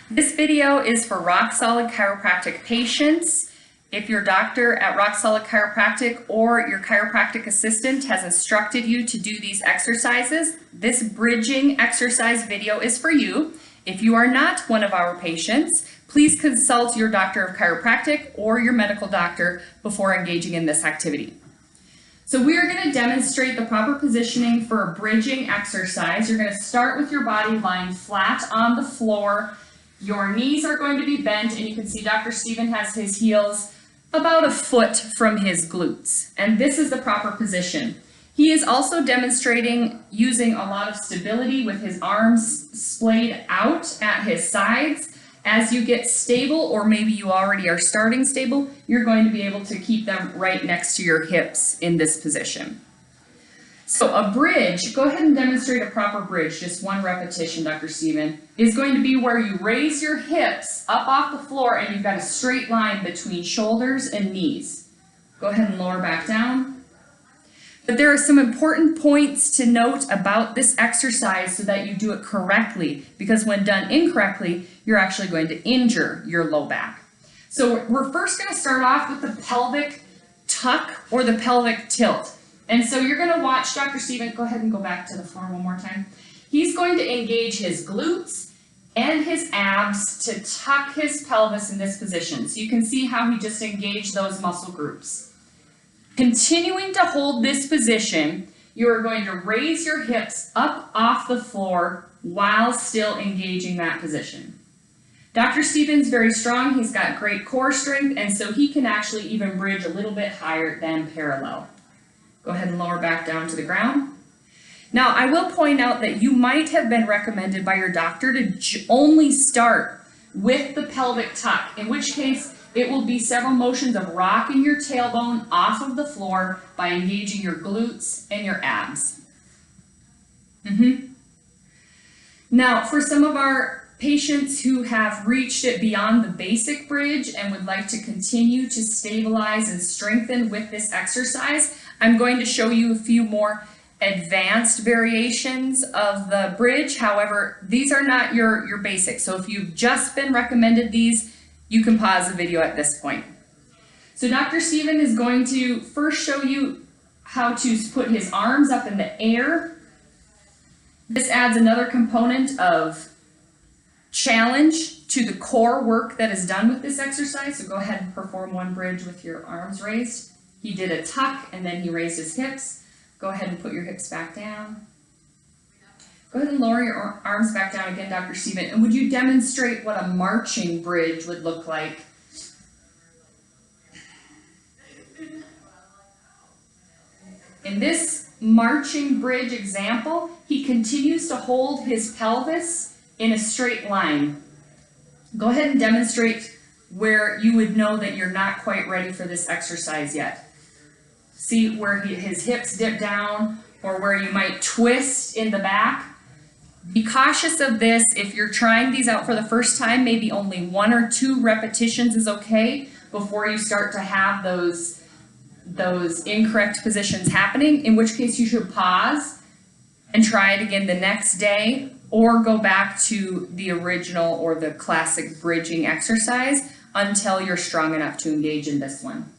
This video is for Rock Solid Chiropractic patients. If your doctor at Rock Solid Chiropractic or your chiropractic assistant has instructed you to do these exercises, this bridging exercise video is for you. If you are not one of our patients, please consult your doctor of chiropractic or your medical doctor before engaging in this activity. So we are going to demonstrate the proper positioning for a bridging exercise. You're going to start with your body lying flat on the floor. Your knees are going to be bent, and you can see Dr. Steven has his heels about a foot from his glutes. And this is the proper position. He is also demonstrating using a lot of stability with his arms splayed out at his sides. As you get stable, or maybe you already are starting stable, you're going to be able to keep them right next to your hips in this position. So a bridge, go ahead and demonstrate a proper bridge, just one repetition, Dr. Steven, is going to be where you raise your hips up off the floor and you've got a straight line between shoulders and knees. Go ahead and lower back down. But there are some important points to note about this exercise so that you do it correctly, because when done incorrectly, you're actually going to injure your low back. So we're first going to start off with the pelvic tuck or the pelvic tilt. And so you're going to watch Dr. Steven, go ahead and go back to the floor one more time. He's going to engage his glutes and his abs to tuck his pelvis in this position. So you can see how he just engaged those muscle groups. Continuing to hold this position, you are going to raise your hips up off the floor while still engaging that position. Dr. Steven's very strong. He's got great core strength, and so he can actually even bridge a little bit higher than parallel. Go ahead and lower back down to the ground. Now, I will point out that you might have been recommended by your doctor to only start with the pelvic tuck, in which case it will be several motions of rocking your tailbone off of the floor by engaging your glutes and your abs. Now, for some of our patients who have reached it beyond the basic bridge and would like to continue to stabilize and strengthen with this exercise, I'm going to show you a few more advanced variations of the bridge. However, these are not your basics. So if you've just been recommended these, you can pause the video at this point. So Dr. Steven is going to first show you how to put his arms up in the air. This adds another component of challenge to the core work that is done with this exercise. So go ahead and perform one bridge with your arms raised. He did a tuck and then he raised his hips. Go ahead and put your hips back down. Go ahead and lower your arms back down again, Dr. Steven. And would you demonstrate what a marching bridge would look like? In this marching bridge example, he continues to hold his pelvis in a straight line. Go ahead and demonstrate where you would know that you're not quite ready for this exercise yet. See where his hips dip down or where you might twist in the back. Be cautious of this. If you're trying these out for the first time, maybe only 1 or 2 repetitions is okay before you start to have those incorrect positions happening, in which case you should pause and try it again the next day, or go back to the original or the classic bridging exercise until you're strong enough to engage in this one.